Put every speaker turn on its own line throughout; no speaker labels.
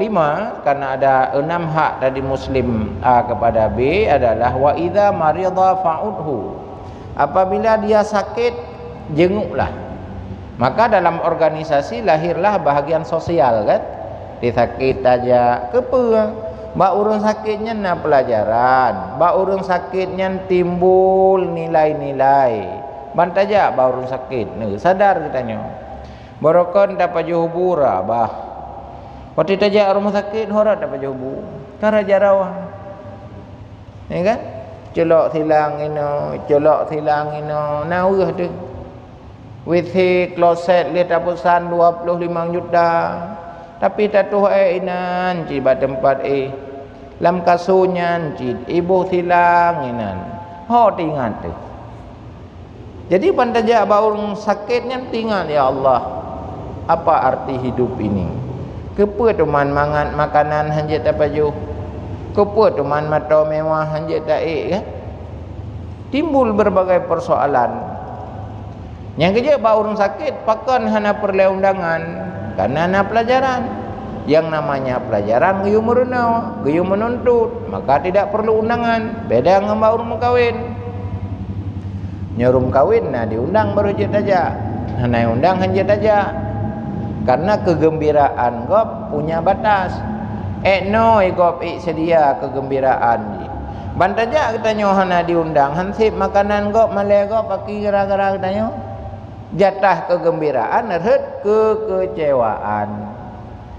kelima, karena ada 6 hak dari muslim A kepada B adalah wa idza marida fa'udhu. Apabila dia sakit, jenguklah. Maka dalam organisasi lahirlah bahagian sosial kan. Dia sakit aja kepa. Ba urang sakitnya na pelajaran, ba urang sakitnya timbul nilai-nilai. Bantaja ba urang sakit, sadar katanya. Barokon dapat juhubura bah. Waktu tajak rumah sakit horat dapat juhubu. Cara jarawah. Ya kan? Celok silang ino, nawah tu. Withi kloset lihat apusan 25 juta. Tapi tatuh inan ciba tempat lam kasunya cid ibu silang inan. Ho tinggal tu. Jadi pantaja baurung sakitnya tinggal ya Allah. Apa arti hidup ini? Kepa teman mangan makanan hanjat apa ju? Kepa teman mata mewah hanjat tak kan? Timbul berbagai persoalan. Yang kerja baurung sakit pakan hana perleundangan karena hana pelajaran. Yang namanya pelajaran gayu merenau, gayu menuntut, maka tidak perlu undangan. Beda dengan baurung kawin. Nyorum kawin nah diundang baru je aja. Hana undang hanjat aja. Karena kegembiraan gop punya batas. No gop sedia kegembiraan. Bantaja katanya hana diundang, hansip makanan gop malai gop paki gara-gara katanya. Jatah kegembiraan red kekecewaan.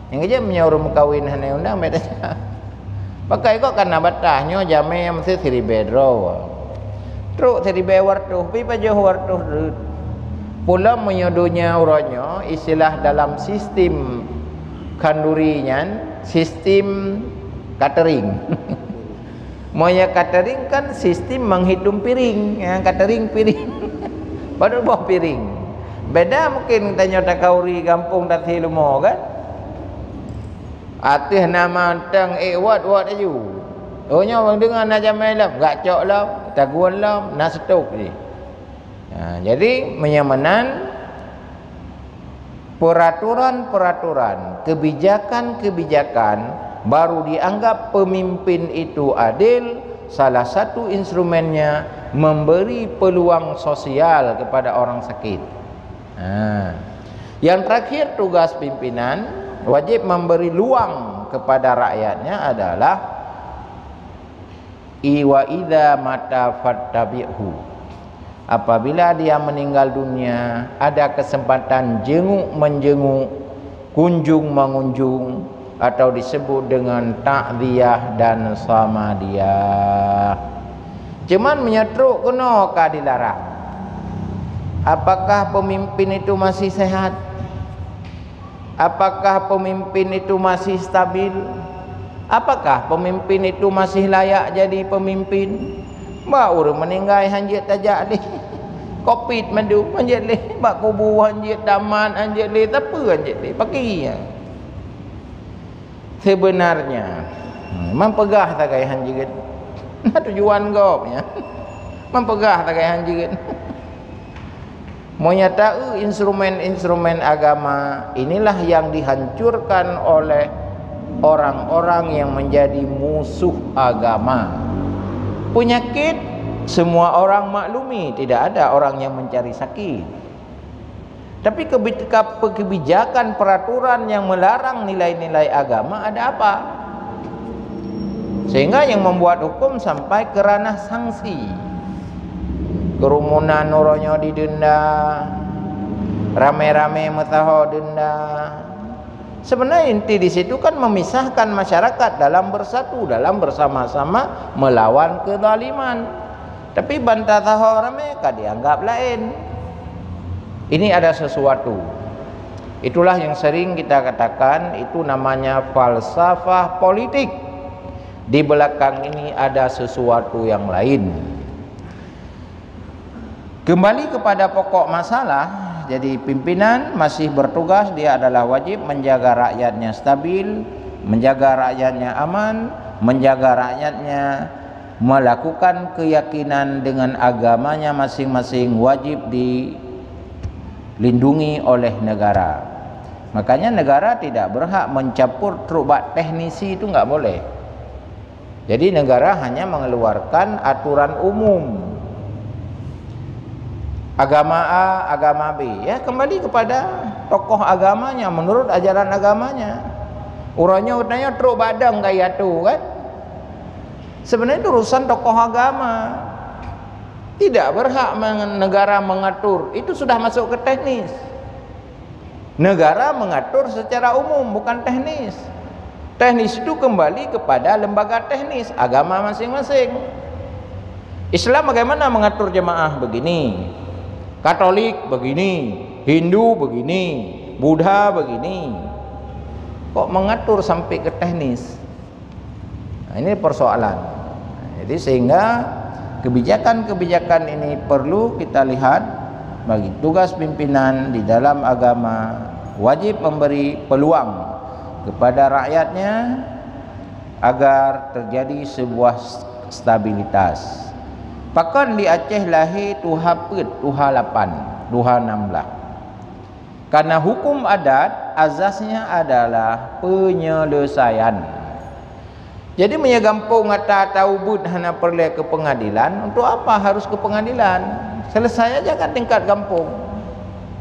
Yang aja menyorum kawin hana undang betanya. Pakai gop karena batasnya jame mesti siri bedro. Truk siri bewartuh, pi pajoh wartuh. Pula menyodonya uranya istilah dalam sistem kandurinya sistem catering. Moya catering kan sistem menghitung piring, ya, catering piring. Baru bawa piring. Beda mungkin tanya takauri kampung tadi lumo kan. Atih nama tang wat aju. Ohnya bang dengan aja malam, gak cok lam, taguan lam, nastuk je. Nah, jadi menyamanan peraturan-peraturan, kebijakan-kebijakan baru dianggap pemimpin itu adil. Salah satu instrumennya memberi peluang sosial kepada orang sakit. Nah, yang terakhir tugas pimpinan wajib memberi luang kepada rakyatnya adalah iwa idza mata fattabi'hu. Apabila dia meninggal dunia, ada kesempatan jenguk menjenguk, kunjung mengunjung, atau disebut dengan ta'ziyah dan samadiyah. Cuman menyetruk kenokah dilarang? Apakah pemimpin itu masih sehat? Apakah pemimpin itu masih stabil? Apakah pemimpin itu masih layak jadi pemimpin? Baru meninggal hanjit tajak leh. Covid madu hanjit leh, bak kubu hanjit daman hanjit leh, apa hanjit leh pakai ya. Sebenarnya mempegah tak kaya hanjit. Tujuan gop ya. Mempegah tak kaya hanjit. Menyatakan instrumen-instrumen agama inilah yang dihancurkan oleh orang-orang yang menjadi musuh agama. Penyakit semua orang maklumi, tidak ada orang yang mencari sakit. Tapi kebijakan peraturan yang melarang nilai-nilai agama ada apa? Sehingga yang membuat hukum sampai ke ranah sanksi. Kerumunan noronya didenda, rame-rame metaho denda. Sebenarnya inti di situ kan memisahkan masyarakat dalam bersatu, dalam bersama-sama melawan kezaliman. Tapi bantah tahu mereka dianggap lain. Ini ada sesuatu. Itulah yang sering kita katakan itu namanya falsafah politik. Di belakang ini ada sesuatu yang lain. Kembali kepada pokok masalah. Jadi pimpinan masih bertugas, dia adalah wajib menjaga rakyatnya stabil, menjaga rakyatnya aman, menjaga rakyatnya melakukan keyakinan dengan agamanya masing-masing, wajib dilindungi oleh negara. Makanya negara tidak berhak mencampur terlibat teknisi, itu nggak boleh. Jadi negara hanya mengeluarkan aturan umum. Agama A, agama B, ya kembali kepada tokoh agamanya menurut ajaran agamanya. Urangnya utanya truk badang kayak tu kan. Sebenarnya itu urusan tokoh agama. Tidak berhak negara mengatur. Itu sudah masuk ke teknis. Negara mengatur secara umum, bukan teknis. Teknis itu kembali kepada lembaga teknis agama masing-masing. Islam bagaimana mengatur jemaah begini, Katolik begini, Hindu begini, Buddha begini. Kok mengatur sampai ke teknis? Nah, ini persoalan. Jadi sehingga kebijakan-kebijakan ini perlu kita lihat. Bagi tugas pimpinan di dalam agama wajib memberi peluang kepada rakyatnya agar terjadi sebuah stabilitas. Pakon di Aceh lahir tuha pet, tuha 8, tuha 16. Karena hukum adat azasnya adalah penyelesaian. Jadi menyegampung ngata taubud hana perlu ke pengadilan. Untuk apa harus ke pengadilan? Selesai aja kan tingkat kampung.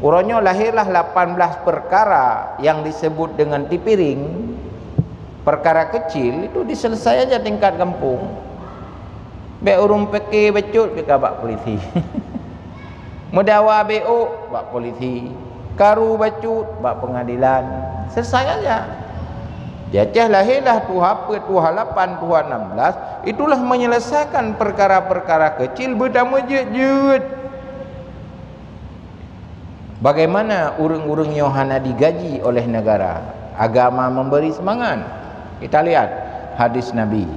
Urangnya lahirlah 18 perkara yang disebut dengan tipiring. Perkara kecil itu diselesai aja tingkat kampung. Be urung peke becut be kabak polisi. Mudawa BO bak polisi. Karu bacut bak pengadilan. Selesai aja. Di Aceh lahirlah tuha 8, tuha 16. Itulah menyelesaikan perkara-perkara kecil berdama jet-jet. Bagaimana urang-urang Yohana digaji oleh negara? Agama memberi semangat. Kita lihat hadis Nabi.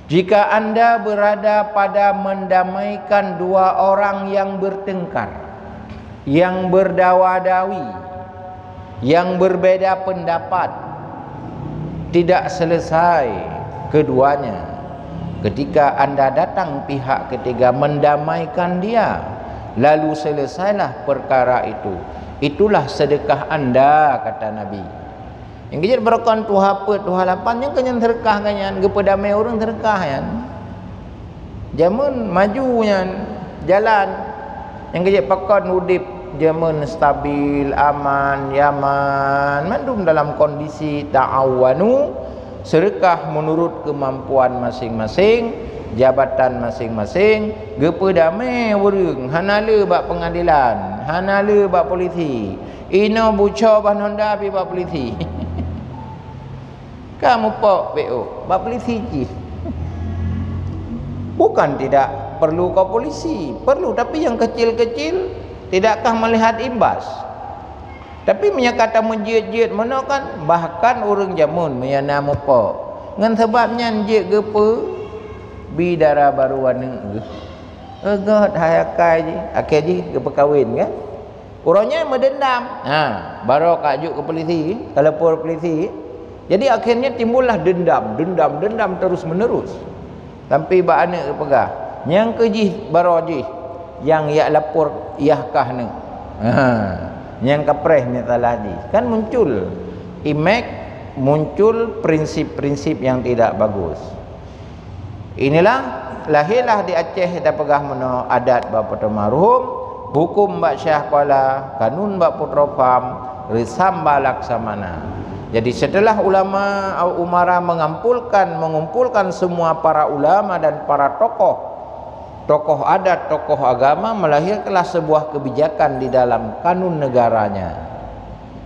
Jika anda berada pada mendamaikan dua orang yang bertengkar, yang berdawa-dawi, yang berbeda pendapat, tidak selesai keduanya, ketika anda datang pihak ketiga mendamaikan dia, lalu selesailah perkara itu, itulah sedekah anda, kata Nabi. Yang kejut berkon tuha pet, tuha 8 yang kenyan terkah kanyan, gepedamai orang terkah yan. Jamun majunya jalan. Yang kejut pakon udip jamun stabil, aman, yaman, mandum dalam kondisi ta'awanu, sedekah menurut kemampuan masing-masing, jabatan masing-masing, gepedamai urang, hanala bak pengadilan, hanala bak polisi. Ino buco bah nonda pi bak polisi. Kamu pok BO bak polisi ji. Bukan tidak perlu kau polisi, perlu, tapi yang kecil-kecil tidakkah melihat imbas? Tapi menyakata menjit-jit mana kan, bahkan urang jamun menyana mopok ngan sebabnya njit gepe bidara baru wana egot hayakai ji akhir ji gepe kawin kan, urangnya mendendam. Baru kajuk ke polisi, kalau polisi. Jadi akhirnya timbullah dendam terus menerus sampai ba anak pegah yang kejih baroji yang ia lapor iahkah ni yang kapreh ni taladi kan, muncul image, muncul prinsip-prinsip yang tidak bagus. Inilah lahirlah di Aceh kita pegah meno adat bapa marhum, hukum bak Syah Kuala, kanun bak Putra Pam, risamba laksamana. Jadi setelah ulama atau umara mengumpulkan semua para ulama dan para tokoh adat, tokoh agama, melahirkanlah sebuah kebijakan di dalam kanun negaranya.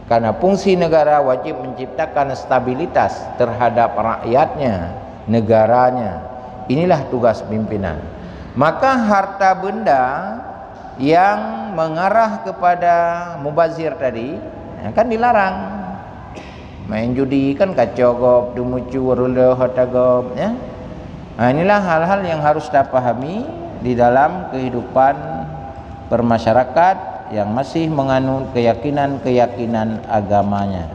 Karena fungsi negara wajib menciptakan stabilitas terhadap rakyatnya, negaranya. Inilah tugas pimpinan. Maka harta benda yang mengarah kepada mubazir tadi kan dilarang. Main judi kan kacau gop, dumucu warula hotagop ya. Nah, inilah hal-hal yang harus kita pahami di dalam kehidupan bermasyarakat yang masih menganut keyakinan-keyakinan agamanya.